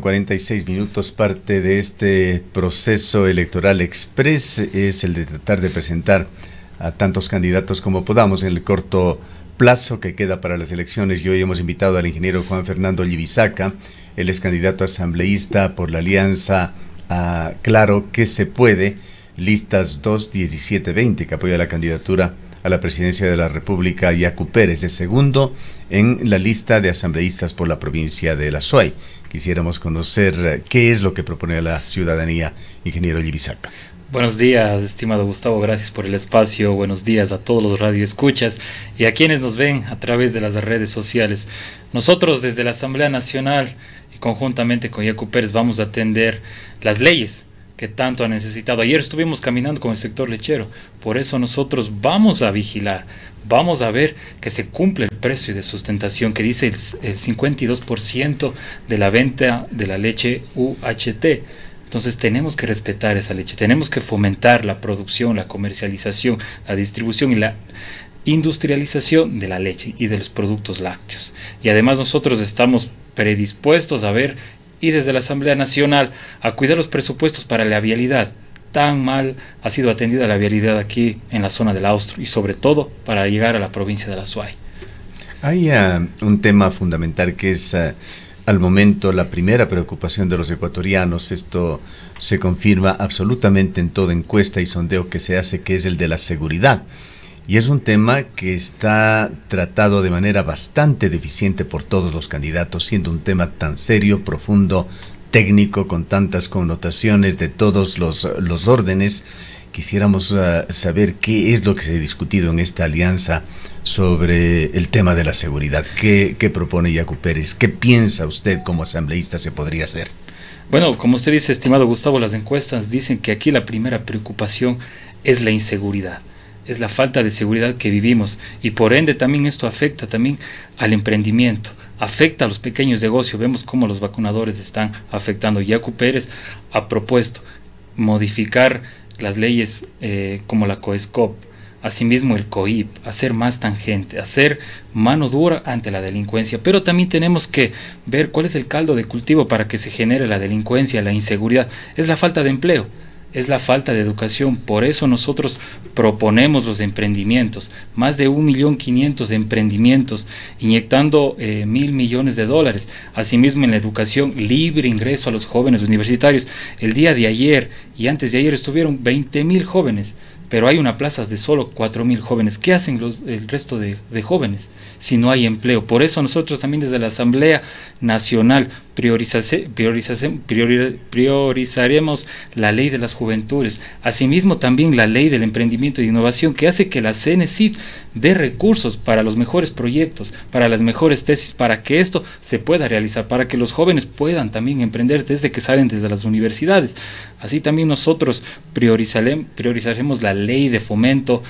46 minutos. Parte de este proceso electoral express es el de tratar de presentar a tantos candidatos como podamos en el corto plazo que queda para las elecciones. Y hoy hemos invitado al ingeniero Juan Fernando Llibisaca. Él es candidato asambleísta por la alianza Claro que se puede, listas 2-17-20, que apoya la candidatura a la presidencia de la República. Yacu Pérez es segundo en la lista de asambleístas por la provincia de La Suay. Quisiéramos conocer qué es lo que propone a la ciudadanía, ingeniero Llibisaca. Buenos días, estimado Gustavo, gracias por el espacio. Buenos días a todos los radioescuchas y a quienes nos ven a través de las redes sociales. Nosotros desde la Asamblea Nacional y conjuntamente con Yacu Pérez vamos a atender las leyes que tanto ha necesitado. Ayer estuvimos caminando con el sector lechero, por eso nosotros vamos a vigilar, vamos a ver que se cumple el precio de sustentación que dice el 52% de la venta de la leche UHT. Entonces tenemos que respetar esa leche, tenemos que fomentar la producción, la comercialización, la distribución y la industrialización de la leche y de los productos lácteos. Y además nosotros estamos predispuestos a ver y desde la Asamblea Nacional a cuidar los presupuestos para la vialidad. Tan mal ha sido atendida la vialidad aquí en la zona del Austro y sobre todo para llegar a la provincia de La Suay. Hay un tema fundamental que es al momento la primera preocupación de los ecuatorianos. Esto se confirma absolutamente en toda encuesta y sondeo que se hace, que es el de la seguridad. Y es un tema que está tratado de manera bastante deficiente por todos los candidatos, siendo un tema tan serio, profundo, técnico, con tantas connotaciones de todos los órdenes. Quisiéramos saber qué es lo que se ha discutido en esta alianza sobre el tema de la seguridad. ¿Qué propone Yacu Pérez? ¿Qué piensa usted como asambleísta se podría hacer? Bueno, como usted dice, estimado Gustavo, las encuestas dicen que aquí la primera preocupación es la inseguridad. Es la falta de seguridad que vivimos y por ende también esto afecta también al emprendimiento, afecta a los pequeños negocios. Vemos cómo los vacunadores están afectando. Yacu Pérez ha propuesto modificar las leyes como la COESCOP, asimismo el COIP, hacer más tangente, hacer mano dura ante la delincuencia, pero también tenemos que ver cuál es el caldo de cultivo para que se genere la delincuencia, la inseguridad. Es la falta de empleo, es la falta de educación. Por eso nosotros proponemos los emprendimientos, más de 1.500.000 de emprendimientos, inyectando 1.000 millones de dólares. Asimismo en la educación, libre ingreso a los jóvenes universitarios. El día de ayer y antes de ayer estuvieron 20.000 jóvenes, pero hay una plaza de solo 4.000 jóvenes. ¿Qué hacen el resto de jóvenes si no hay empleo? Por eso nosotros también desde la Asamblea Nacional priorizaremos la ley de las juventudes, asimismo también la ley del emprendimiento e innovación, que hace que la CNCID dé recursos para los mejores proyectos, para las mejores tesis, para que esto se pueda realizar, para que los jóvenes puedan también emprender desde que salen desde las universidades. Así también nosotros priorizaremos la ley de fomento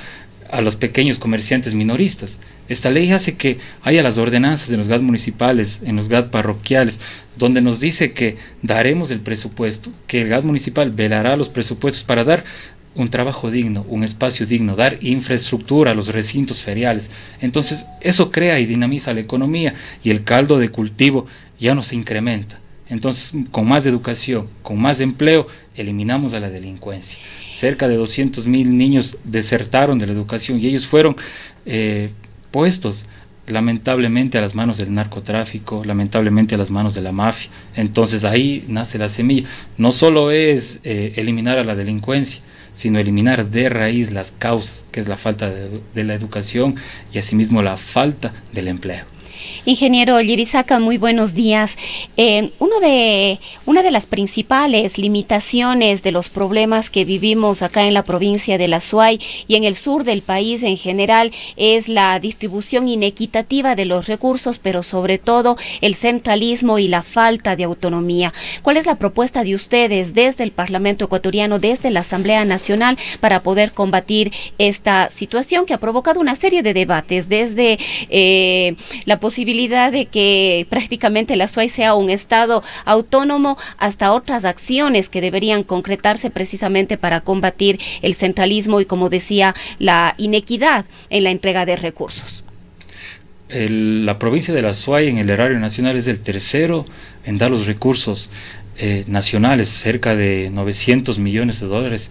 a los pequeños comerciantes minoristas. Esta ley hace que haya las ordenanzas en los GAD municipales, en los GAD parroquiales, donde nos dice que daremos el presupuesto, que el GAD municipal velará los presupuestos para dar un trabajo digno, un espacio digno, dar infraestructura a los recintos feriales. Entonces eso crea y dinamiza la economía y el caldo de cultivo ya no se incrementa. Entonces, con más educación, con más empleo, eliminamos a la delincuencia. Cerca de 200.000 niños desertaron de la educación y ellos fueron puestos lamentablemente a las manos del narcotráfico, lamentablemente a las manos de la mafia. Entonces ahí nace la semilla. No solo es eliminar a la delincuencia, sino eliminar de raíz las causas, que es la falta de la educación y asimismo la falta del empleo. Ingeniero Llibisaca, muy buenos días. Una de las principales limitaciones de los problemas que vivimos acá en la provincia de La Suay y en el sur del país en general es la distribución inequitativa de los recursos, pero sobre todo el centralismo y la falta de autonomía. ¿Cuál es la propuesta de ustedes desde el Parlamento ecuatoriano, desde la Asamblea Nacional, para poder combatir esta situación que ha provocado una serie de debates, desde la posibilidad de que prácticamente La Suay sea un estado autónomo hasta otras acciones que deberían concretarse precisamente para combatir el centralismo y, como decía, la inequidad en la entrega de recursos? la provincia de la Azuay en el erario nacional es el tercero en dar los recursos nacionales, cerca de 900 millones de dólares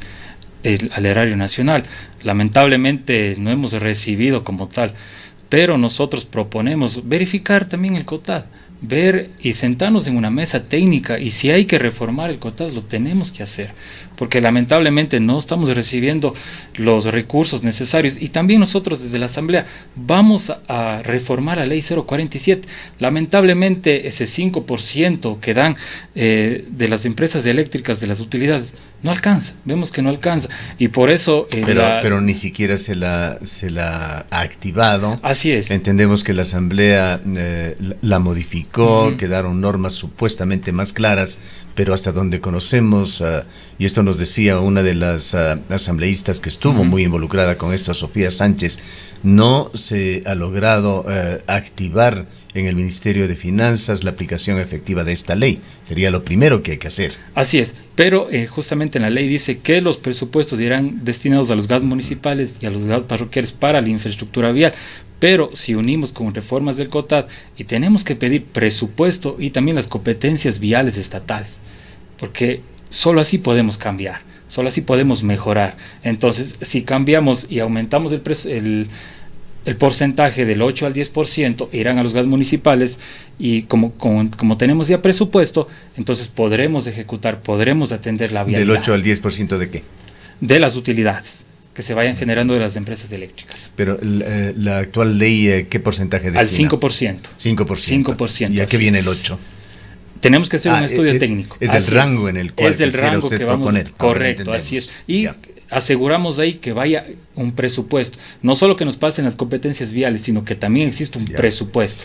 al erario nacional. Lamentablemente no hemos recibido como tal, pero nosotros proponemos verificar también el COTAD, ver y sentarnos en una mesa técnica, y si hay que reformar el COTAD lo tenemos que hacer, porque lamentablemente no estamos recibiendo los recursos necesarios. Y también nosotros desde la Asamblea vamos a reformar la ley 047. Lamentablemente ese 5% que dan de las empresas eléctricas, de las utilidades, no alcanza, vemos que no alcanza, y por eso pero ni siquiera se la ha activado. Así es. Entendemos que la Asamblea la modificó, quedaron normas supuestamente más claras, pero hasta donde conocemos, y esto nos decía una de las asambleístas que estuvo muy involucrada con esto, Sofía Sánchez, no se ha logrado activar en el Ministerio de Finanzas la aplicación efectiva de esta ley. Sería lo primero que hay que hacer. Así es, pero justamente en la ley dice que los presupuestos irán destinados a los GAD municipales y a los GAD parroquiales para la infraestructura vial, pero si unimos con reformas del COTAD, y tenemos que pedir presupuesto y también las competencias viales estatales, porque solo así podemos cambiar, solo así podemos mejorar. Entonces, si cambiamos y aumentamos el porcentaje del 8 al 10%, irán a los GAD municipales, y como tenemos ya presupuesto, entonces podremos ejecutar, podremos atender la vialidad. ¿Del 8 al 10% de qué? De las utilidades que se vayan generando de las empresas eléctricas. Pero la actual ley, ¿qué porcentaje destina? Al 5%. 5%. ¿Y a qué viene el 8%? Tenemos que hacer un estudio técnico. Es el rango en el cual es el rango que vamos a proponer. Correcto, así es. Y ya aseguramos ahí que vaya un presupuesto. No solo que nos pasen las competencias viales, sino que también existe un presupuesto.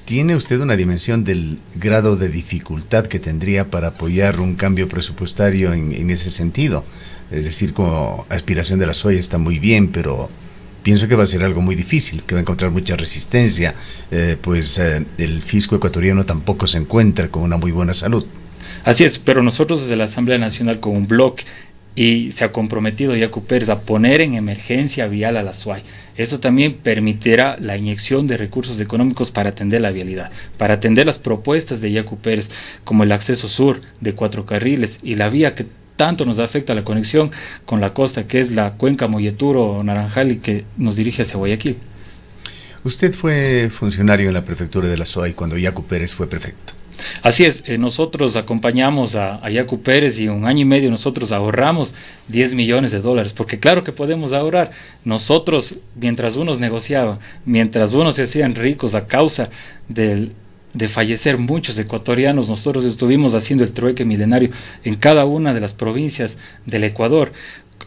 ¿Tiene usted una dimensión del grado de dificultad que tendría para apoyar un cambio presupuestario en ese sentido? Es decir, como aspiración de la Azuay está muy bien, pero pienso que va a ser algo muy difícil, que va a encontrar mucha resistencia, pues el fisco ecuatoriano tampoco se encuentra con una muy buena salud. Así es, pero nosotros desde la Asamblea Nacional con un bloque, y se ha comprometido Yacu Pérez a poner en emergencia vial a la Azuay. Eso también permitirá la inyección de recursos económicos para atender la vialidad, para atender las propuestas de Yacu Pérez, como el acceso sur de 4 carriles y la vía que tanto nos afecta la conexión con la costa, que es la cuenca Molleturo-Naranjal y que nos dirige hacia Guayaquil. Usted fue funcionario en la prefectura de la Azuay cuando Yacu Pérez fue prefecto. Así es, nosotros acompañamos a Yacu Pérez, y 1 año y medio nosotros ahorramos 10 millones de dólares, porque claro que podemos ahorrar. Nosotros, mientras unos negociaban, mientras unos se hacían ricos a causa de fallecer muchos ecuatorianos, nosotros estuvimos haciendo el trueque milenario en cada una de las provincias del Ecuador.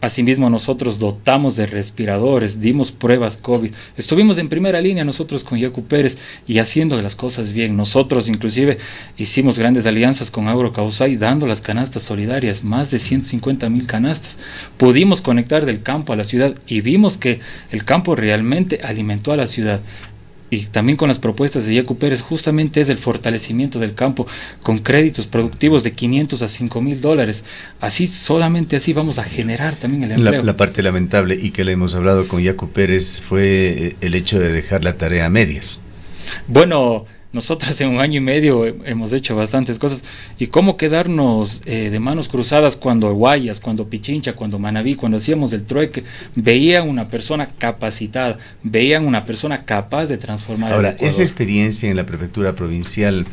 Asimismo, nosotros dotamos de respiradores, dimos pruebas COVID, estuvimos en primera línea nosotros con Yacu Pérez y haciendo las cosas bien. Nosotros inclusive hicimos grandes alianzas con Agrocausay, dando las canastas solidarias, más de 150,000 canastas. Pudimos conectar del campo a la ciudad y vimos que el campo realmente alimentó a la ciudad. Y también con las propuestas de Yacu Pérez justamente es el fortalecimiento del campo con créditos productivos de 500 a 5,000 dólares. Así, solamente así vamos a generar también el empleo. La parte lamentable, y que le hemos hablado con Yacu Pérez, fue el hecho de dejar la tarea a medias. Bueno, nosotros en 1 año y medio hemos hecho bastantes cosas, y cómo quedarnos de manos cruzadas cuando Guayas, cuando Pichincha, cuando Manabí, cuando hacíamos el trueque, veían una persona capacitada, veían una persona capaz de transformar. Ahora, esa experiencia en la prefectura provincial,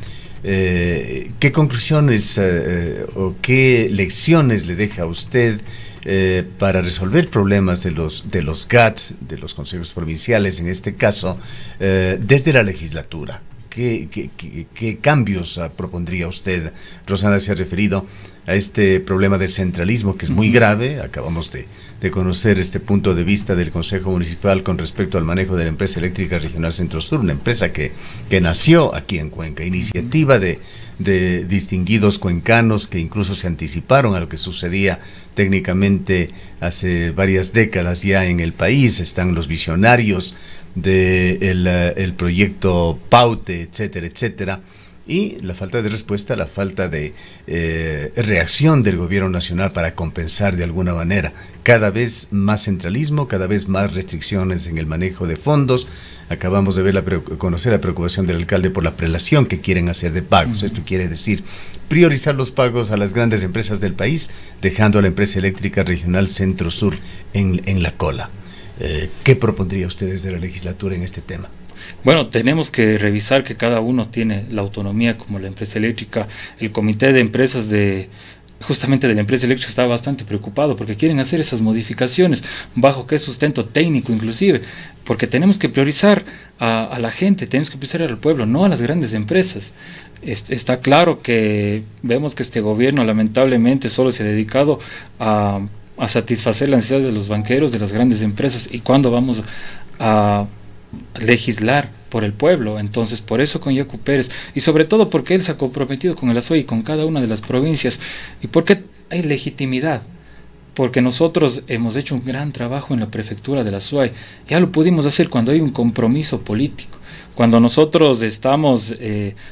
¿qué conclusiones o qué lecciones le deja a usted para resolver problemas de los GATS, de los consejos provinciales en este caso, desde la legislatura? ¿Qué cambios propondría usted? Rosana se ha referido a este problema del centralismo, que es muy grave. Acabamos de conocer este punto de vista del Consejo Municipal con respecto al manejo de la empresa eléctrica regional Centro Sur, una empresa que nació aquí en Cuenca, iniciativa de distinguidos cuencanos que incluso se anticiparon a lo que sucedía técnicamente hace varias décadas ya en el país. Están los visionarios del proyecto Paute, etcétera, etcétera, y la falta de respuesta, la falta de reacción del gobierno nacional para compensar de alguna manera. Cada vez más centralismo, cada vez más restricciones en el manejo de fondos, Acabamos de ver conocer la preocupación del alcalde por la prelación que quieren hacer de pagos. Esto quiere decir priorizar los pagos a las grandes empresas del país, dejando a la empresa eléctrica regional Centro-Sur en la cola. ¿Qué propondría ustedes de la legislatura en este tema? Bueno, tenemos que revisar que cada uno tiene la autonomía, como la empresa eléctrica. El comité de empresas justamente de la empresa eléctrica está bastante preocupado porque quieren hacer esas modificaciones, bajo qué sustento técnico inclusive, porque tenemos que priorizar a la gente, tenemos que priorizar al pueblo, no a las grandes empresas. Está claro que vemos que este gobierno lamentablemente solo se ha dedicado a satisfacer las necesidades de los banqueros, de las grandes empresas, y cuándo vamos a legislar por el pueblo. Entonces, por eso con Yacu Pérez, y sobre todo porque él se ha comprometido con el ASUAI y con cada una de las provincias, y porque hay legitimidad, porque nosotros hemos hecho un gran trabajo en la prefectura de la ASUAI. Ya lo pudimos hacer cuando hay un compromiso político, cuando nosotros estamos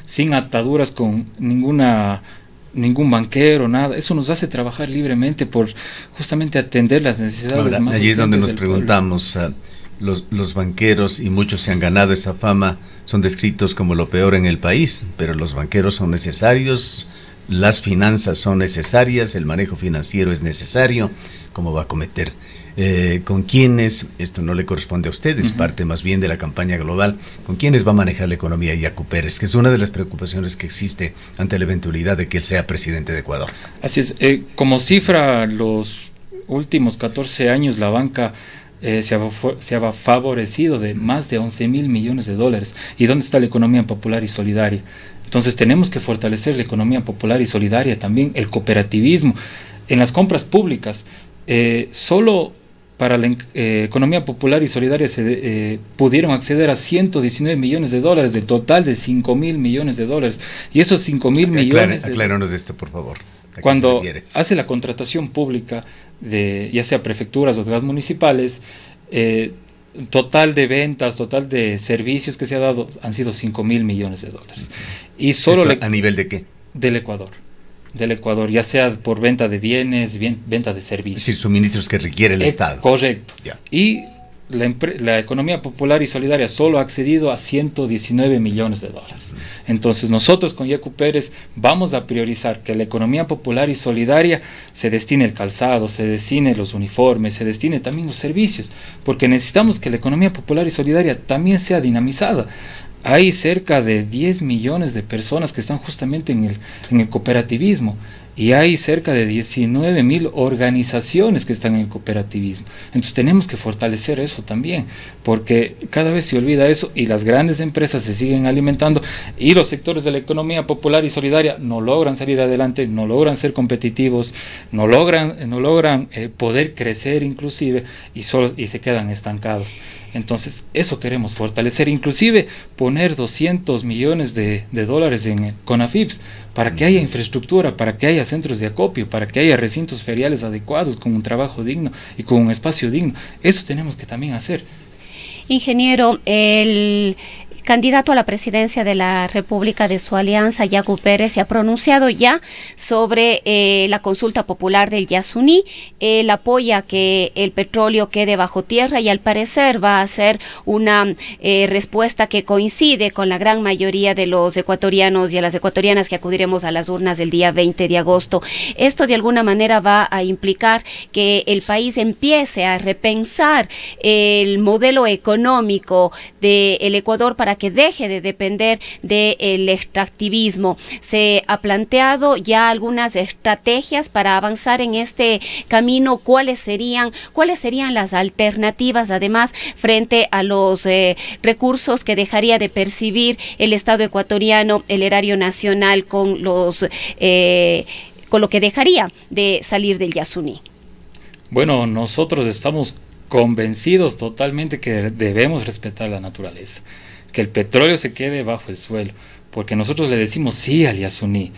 sin ataduras con ningún banquero, nada. Eso nos hace trabajar libremente por justamente atender las necesidades. Ahora, más allí es donde nos del preguntamos, los banqueros, y muchos se han ganado esa fama, son descritos como lo peor en el país, pero los banqueros son necesarios, las finanzas son necesarias, el manejo financiero es necesario. ¿Cómo va a cometer? ¿Con quiénes? Esto no le corresponde a ustedes, parte más bien de la campaña global. ¿Con quiénes va a manejar la economía Yacu Pérez? Que es una de las preocupaciones que existe ante la eventualidad de que él sea presidente de Ecuador. Así es. Como cifra, los últimos 14 años la banca se ha favorecido de más de 11.000 millones de dólares. ¿Y dónde está la economía popular y solidaria? Entonces tenemos que fortalecer la economía popular y solidaria, también el cooperativismo. En las compras públicas, solo para la economía popular y solidaria se pudieron acceder a 119 millones de dólares, del total de 5.000 millones de dólares. Y esos 5.000 millones... Acláranos esto, por favor. Cuando hace la contratación pública, ya sea prefecturas o de las municipales, total de ventas, total de servicios que se ha dado han sido 5.000 millones de dólares. Y solo ¿a nivel de qué? Del Ecuador, ya sea por venta de bienes, venta de servicios. Es decir, suministros que requiere el Estado. Correcto. Ya. Y la economía popular y solidaria solo ha accedido a 119 millones de dólares. Entonces nosotros con Yacu Pérez vamos a priorizar que la economía popular y solidaria se destine el calzado, se destine los uniformes, se destine también los servicios, porque necesitamos que la economía popular y solidaria también sea dinamizada. Hay cerca de 10 millones de personas que están justamente en el cooperativismo, y hay cerca de 19.000 organizaciones que están en el cooperativismo. Entonces tenemos que fortalecer eso también, porque cada vez se olvida eso y las grandes empresas se siguen alimentando y los sectores de la economía popular y solidaria no logran salir adelante, no logran ser competitivos, no logran poder crecer inclusive, y se quedan estancados. Entonces eso queremos fortalecer, inclusive poner 200 millones de dólares en CONAFIPS para que haya infraestructura, para que haya centros de acopio, para que haya recintos feriales adecuados, con un trabajo digno y con un espacio digno. Eso tenemos que también hacer. Ingeniero, el candidato a la presidencia de la República de su alianza, Yacu Pérez, se ha pronunciado ya sobre la consulta popular del Yasuní. Él apoya que el petróleo quede bajo tierra y al parecer va a ser una respuesta que coincide con la gran mayoría de los ecuatorianos y a las ecuatorianas que acudiremos a las urnas del día 20 de agosto. Esto de alguna manera va a implicar que el país empiece a repensar el modelo económico del Ecuador para que deje de depender del extractivismo. Se ha planteado ya algunas estrategias para avanzar en este camino. ¿Cuáles serían las alternativas, además, frente a los recursos que dejaría de percibir el Estado ecuatoriano, el erario nacional, con lo que dejaría de salir del Yasuní? Bueno, nosotros estamos convencidos totalmente que debemos respetar la naturaleza, que el petróleo se quede bajo el suelo, porque nosotros le decimos sí al Yasuní.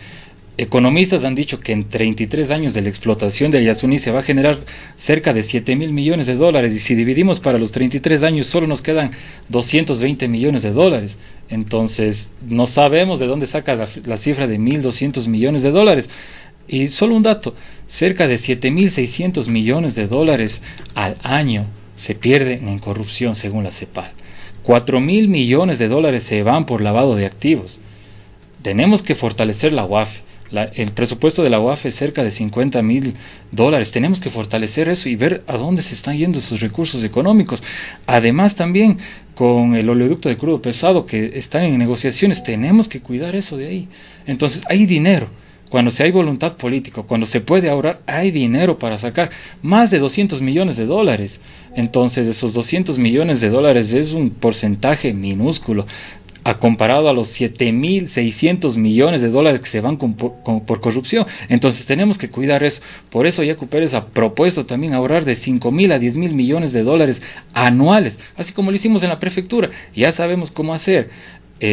Economistas han dicho que en 33 años de la explotación del Yasuní se va a generar cerca de 7.000 millones de dólares, y si dividimos para los 33 años solo nos quedan 220 millones de dólares. Entonces no sabemos de dónde saca la cifra de 1.200 millones de dólares. Y solo un dato, cerca de 7.600 millones de dólares al año se pierden en corrupción según la CEPAL. 4.000 millones de dólares se van por lavado de activos. Tenemos que fortalecer la UAF. El presupuesto de la UAF es cerca de 50.000 dólares. Tenemos que fortalecer eso y ver a dónde se están yendo esos recursos económicos. Además, también con el oleoducto de crudo pesado que están en negociaciones, tenemos que cuidar eso de ahí. Entonces, hay dinero. Cuando hay voluntad política, cuando se puede ahorrar, hay dinero para sacar más de 200 millones de dólares. Entonces, esos 200 millones de dólares es un porcentaje minúsculo comparado a los 7.600 millones de dólares que se van por corrupción. Entonces tenemos que cuidar eso. Por eso Yacu Pérez ha propuesto también ahorrar de 5.000 a 10.000 millones de dólares anuales, así como lo hicimos en la prefectura. Ya sabemos cómo hacer,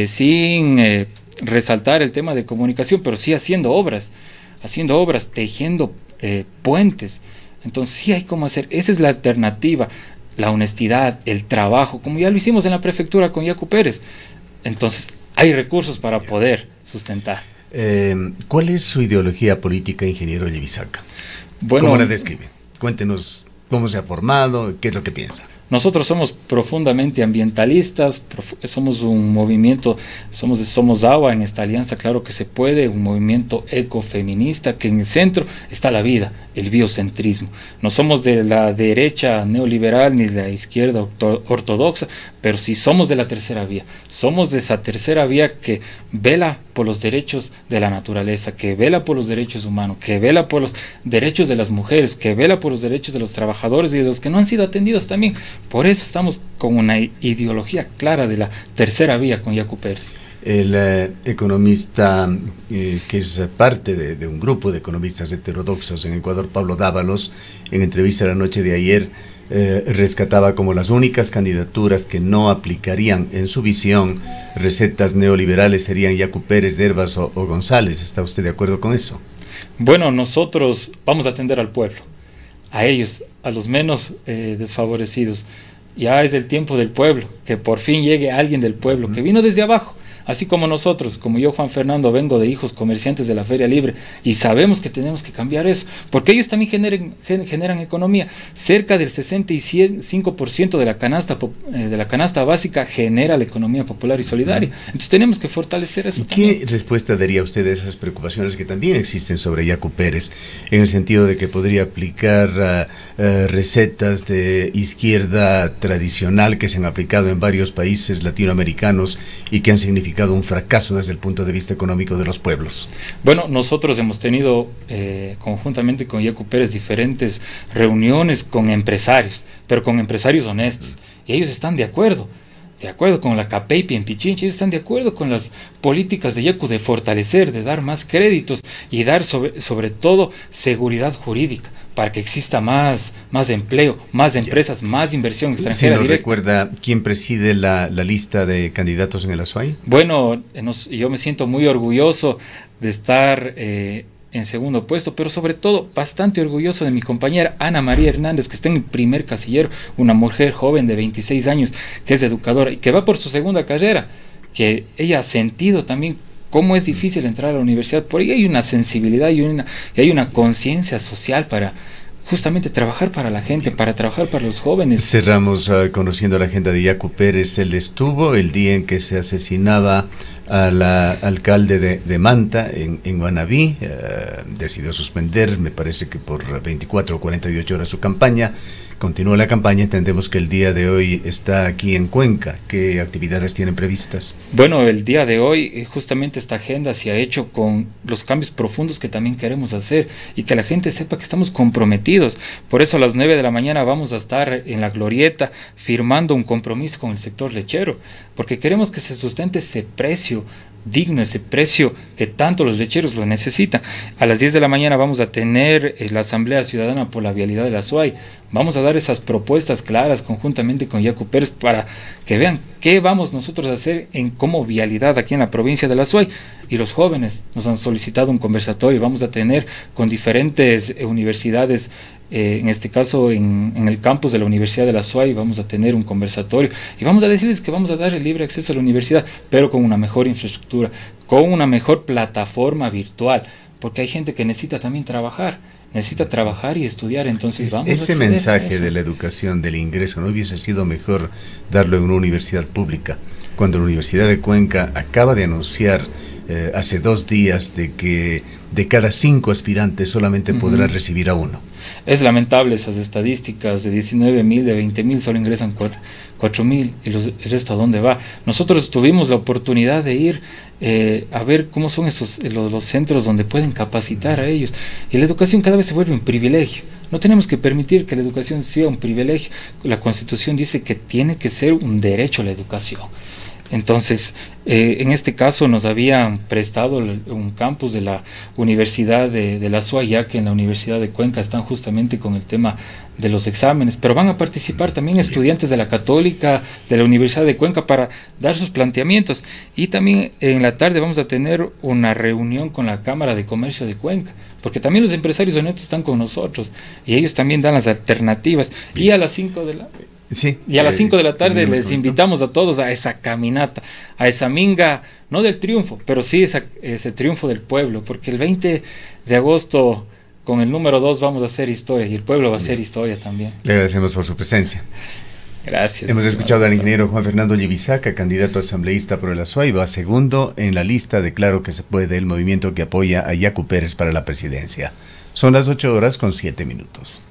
sin resaltar el tema de comunicación, pero sí haciendo obras, tejiendo puentes. Entonces sí hay cómo hacer. Esa es la alternativa, la honestidad, el trabajo, como ya lo hicimos en la prefectura con Yacu Pérez. Entonces, hay recursos para poder sustentar. ¿Cuál es su ideología política, ingeniero Llivisaca? Bueno, ¿cómo la describe? Cuéntenos cómo se ha formado, qué es lo que piensa. Nosotros somos profundamente ambientalistas, somos un movimiento, somos agua en esta alianza, claro que se puede, un movimiento ecofeminista que en el centro está la vida, el biocentrismo. No somos de la derecha neoliberal ni de la izquierda ortodoxa, pero sí somos de la tercera vía. Somos de esa tercera vía que vela por los derechos de la naturaleza, que vela por los derechos humanos, que vela por los derechos de las mujeres, que vela por los derechos de los trabajadores y de los que no han sido atendidos también. Por eso estamos con una ideología clara de la tercera vía con Yacu Pérez. El economista que es parte de un grupo de economistas heterodoxos en Ecuador, Pablo Dávalos, en entrevista la noche de ayer, rescataba como las únicas candidaturas que no aplicarían en su visión recetas neoliberales serían Yacu Pérez, Hervas o González. ¿Está usted de acuerdo con eso? Bueno, nosotros vamos a atender al pueblo, a ellos, a los menos desfavorecidos. Ya es el tiempo del pueblo, que por fin llegue alguien del pueblo, que vino desde abajo, así como nosotros, como yo, Juan Fernando, vengo de hijos comerciantes de la Feria Libre, y sabemos que tenemos que cambiar eso, porque ellos también generan economía. Cerca del 65% de la canasta básica genera la economía popular y solidaria. Entonces tenemos que fortalecer eso. ¿Y qué respuesta daría usted a esas preocupaciones que también existen sobre Yacu Pérez, en el sentido de que podría aplicar recetas de izquierda tradicional que se han aplicado en varios países latinoamericanos y que han significado un fracaso desde el punto de vista económico de los pueblos? Bueno, nosotros hemos tenido conjuntamente con Yacu Pérez diferentes reuniones con empresarios, pero con empresarios honestos, y ellos están de acuerdo con la CAPEIPI en Pichincha, ellos están de acuerdo con las políticas de Yacu de fortalecer, de dar más créditos y dar sobre todo seguridad jurídica para que exista más empleo, más empresas, más inversión extranjera. ¿Se nos directa. recuerda quién preside la lista de candidatos en el Azuay? Bueno, yo me siento muy orgulloso de estar en segundo puesto, pero sobre todo bastante orgulloso de mi compañera Ana María Hernández, que está en el primer casillero, una mujer joven de 26 años que es educadora y que va por su segunda carrera, que ella ha sentido también cómo es difícil entrar a la universidad. Por ahí hay una sensibilidad y hay una conciencia social para justamente trabajar para la gente, para trabajar para los jóvenes. Cerramos conociendo la agenda de Yacu Pérez. Él estuvo el día en que se asesinaba al alcalde de Manta en Guanabí, decidió suspender, me parece que por 24 o 48 horas su campaña. Continúa la campaña, entendemos que el día de hoy está aquí en Cuenca. ¿Qué actividades tienen previstas? Bueno, el día de hoy justamente esta agenda se ha hecho con los cambios profundos que también queremos hacer y que la gente sepa que estamos comprometidos. Por eso a las 9 de la mañana vamos a estar en la Glorieta firmando un compromiso con el sector lechero, porque queremos que se sustente ese precio digno, ese precio que tanto los lecheros lo necesitan. A las 10 de la mañana vamos a tener la Asamblea Ciudadana por la Vialidad de la Azuay. Vamos a dar esas propuestas claras conjuntamente con Yacu Pérez para que vean qué vamos nosotros a hacer como vialidad aquí en la provincia de la Azuay. Y los jóvenes nos han solicitado un conversatorio. Vamos a tener con diferentes universidades, en este caso en el campus de la Universidad de la Azuay, vamos a tener un conversatorio y vamos a decirles que vamos a dar el libre acceso a la universidad, pero con una mejor infraestructura, con una mejor plataforma virtual, porque hay gente que necesita también trabajar y estudiar, entonces vamos ese a mensaje de la educación, del ingreso, ¿no hubiese sido mejor darlo en una universidad pública? Cuando la Universidad de Cuenca acaba de anunciar hace 2 días de que de cada 5 aspirantes solamente podrá recibir a 1. Es lamentable esas estadísticas, de 19.000, de 20.000 solo ingresan 4.000 y el resto a dónde va. Nosotros tuvimos la oportunidad de ir a ver cómo son los centros donde pueden capacitar a ellos, y la educación cada vez se vuelve un privilegio. No tenemos que permitir que la educación sea un privilegio. La Constitución dice que tiene que ser un derecho a la educación. Entonces, en este caso nos habían prestado un campus de la Universidad de la SUAY, ya que en la Universidad de Cuenca están justamente con el tema de los exámenes, pero van a participar también estudiantes de la Católica, de la Universidad de Cuenca, para dar sus planteamientos. Y también en la tarde vamos a tener una reunión con la Cámara de Comercio de Cuenca, porque también los empresarios honestos están con nosotros y ellos también dan las alternativas. Y a las 5 de la... Sí, y a las 5 de la tarde les invitamos a todos a esa caminata, a esa minga, no del triunfo, pero sí ese triunfo del pueblo, porque el 20 de agosto con el número 2 vamos a hacer historia, y el pueblo va a hacer historia también. Le agradecemos por su presencia. Gracias. Hemos escuchado al ingeniero Juan Fernando Llivisaca, candidato asambleísta por el Azuay, va segundo en la lista de Claro que se puede, el movimiento que apoya a Yacu Pérez para la presidencia. Son las 8:07 minutos.